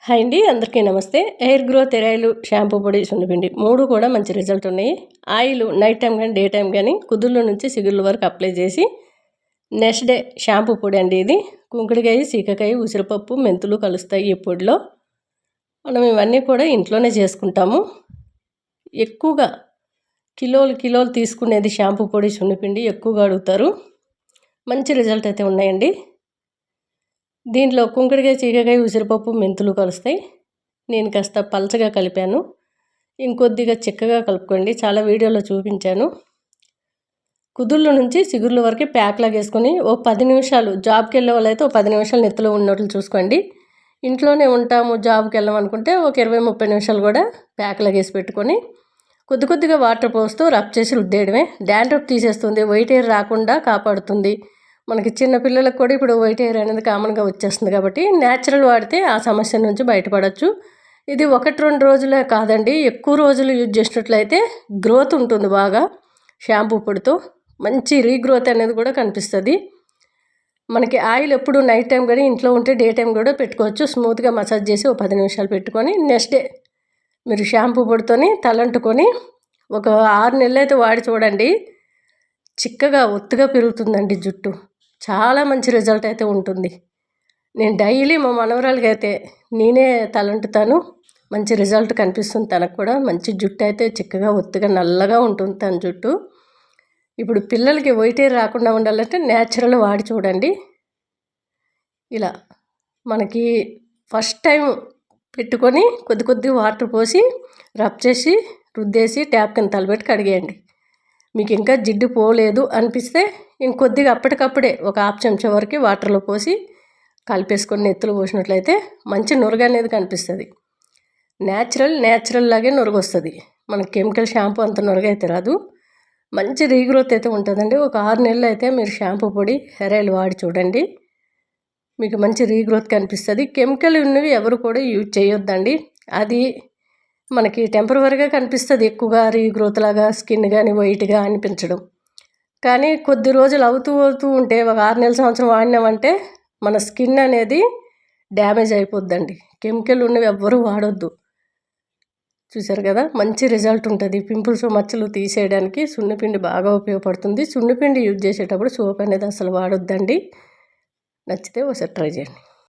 Hi అండి, అందరికీ నమస్తే. హెయిర్ గ్రోత్ ఎరాయిల్, షాంపూ పొడి, సున్నిపిండి 3 కూడా మంచి రిజల్ట్ ఉన్నాయి. ఆయిల్ నైట్ టైం కానీ డే టైం కానీ కుదుళ్ళ నుంచి సిగుళ్ళ వరకు అప్లై చేసి నెక్స్ట్ డే షాంపూ పొడి అండి. ఇది కుంకుడికాయ, సీకకాయ, ఉసిరిపప్పు, మెంతులు కలుస్తాయి ఈ పొడిలో. మనం ఇవన్నీ కూడా ఇంట్లోనే చేసుకుంటాము. ఎక్కువగా కిలోలు తీసుకునేది షాంపూ పొడి, సున్నిపిండి ఎక్కువగా అడుగుతారు. మంచి రిజల్ట్ అయితే ఉన్నాయండి. దీంట్లో కుంకుడికాయ, చీకకాయ, ఉసిరిపప్పు, మెంతులు కలుస్తాయి. నేను కాస్త పలచగా కలిపాను. ఇంకొద్దిగా చిక్కగా కలుపుకోండి. చాలా వీడియోలో చూపించాను. కుదుళ్ళ నుంచి సిగుర్ల వరకు ప్యాక్ లాగా వేసుకొని ఓ 10 నిమిషాలు, జాబ్కి వెళ్ళే వాళ్ళైతే ఓ 10 నిమిషాలు నెత్తిలో ఉన్నట్లు చూసుకోండి. ఇంట్లోనే ఉంటాము, జాబ్కి వెళ్ళామనుకుంటే ఒక 20-30 నిమిషాలు కూడా ప్యాక్ లాగా వేసి పెట్టుకొని కొద్దిగా వాటర్ పోస్తూ రబ్ చేసి రుద్దేయడమే. డాండ్రఫ్ తీసేస్తుంది, వైట్ హెయిర్ రాకుండా కాపాడుతుంది. మనకి చిన్న పిల్లలకు కూడా ఇప్పుడు వైట్ హెయిర్ అనేది కామన్గా వచ్చేస్తుంది కాబట్టి న్యాచురల్ వాడితే ఆ సమస్య నుంచి బయటపడవచ్చు. ఇది 1-2 రోజులే కాదండి, ఎక్కువ రోజులు యూజ్ చేసినట్లయితే గ్రోత్ ఉంటుంది బాగా. షాంపూ పొడితో మంచి రీగ్రోత్ అనేది కూడా కనిపిస్తుంది. మనకి ఆయిల్ ఎప్పుడు నైట్ టైం కానీ ఇంట్లో ఉంటే డే టైం కూడా పెట్టుకోవచ్చు. స్మూత్గా మసాజ్ చేసి ఓ 10 నిమిషాలు పెట్టుకొని నెక్స్ట్ డే మీరు షాంపూ పొడితోని తలంటుకొని ఒక 6 నెలలు అయితే వాడి చూడండి. చిక్కగా ఒత్తుగా పెరుగుతుందండి జుట్టు. చాలా మంచి రిజల్ట్ అయితే ఉంటుంది. నేను డైలీ మా మనవరాలకి అయితే నేనే తలంటుతాను. మంచి రిజల్ట్ కనిపిస్తుంది. తనకు కూడా మంచి జుట్టు అయితే చిక్కగా ఒత్తుగా నల్లగా ఉంటుంది తన జుట్టు. ఇప్పుడు పిల్లలకి వైట్ హెయిర్ రాకుండా ఉండాలంటే న్యాచురల్ వాడి చూడండి. ఇలా మనకి ఫస్ట్ టైం పెట్టుకొని కొద్ది వాటర్ పోసి రబ్ చేసి రుద్దేసి ట్యాప్ కింద తలబెట్టి కడిగేయండి. మీకు ఇంకా జిడ్డు పోలేదు అనిపిస్తే ఇంకొద్దిగా అప్పటికప్పుడే ఒక 1/2 చెంచా వరకు వాటర్లో పోసి కలిపేసుకొని నెత్తులు పోసినట్లయితే మంచి నురగ అనేది కనిపిస్తుంది. న్యాచురల్ లాగే నురగ వస్తుంది. మనకి కెమికల్ షాంపూ అంత నురగ అయితే రాదు. మంచి రీగ్రోత్ అయితే ఉంటుందండి. ఒక 6 నెలలు అయితే మీరు షాంపూ పొడి, హెయిర్ ఆయిల్ వాడి చూడండి. మీకు మంచి రీగ్రోత్ కనిపిస్తుంది. కెమికల్ ఉన్నవి ఎవరు కూడా యూజ్ చేయొద్దండి. అది మనకి టెంపరవరీగా కనిపిస్తుంది. ఎక్కువగా రీగ్రోత్ లాగా స్కిన్ కానీ వైట్గా అనిపించడం. కానీ కొద్ది రోజులు అవుతూ ఉంటే ఒక 6 నెలల సంవత్సరం వాడినామంటే మన స్కిన్ అనేది డ్యామేజ్ అయిపోద్దండి. కెమికల్ ఉన్నవి ఎవ్వరూ వాడొద్దు. చూసారు కదా, మంచి రిజల్ట్ ఉంటుంది. పింపుల్స్, మచ్చలు తీసేయడానికి సున్నిపిండి బాగా ఉపయోగపడుతుంది. సున్నిపిండి యూజ్ చేసేటప్పుడు సోప్ అనేది అసలు వాడొద్దండి. నచ్చితే ఒకసారి ట్రై చేయండి.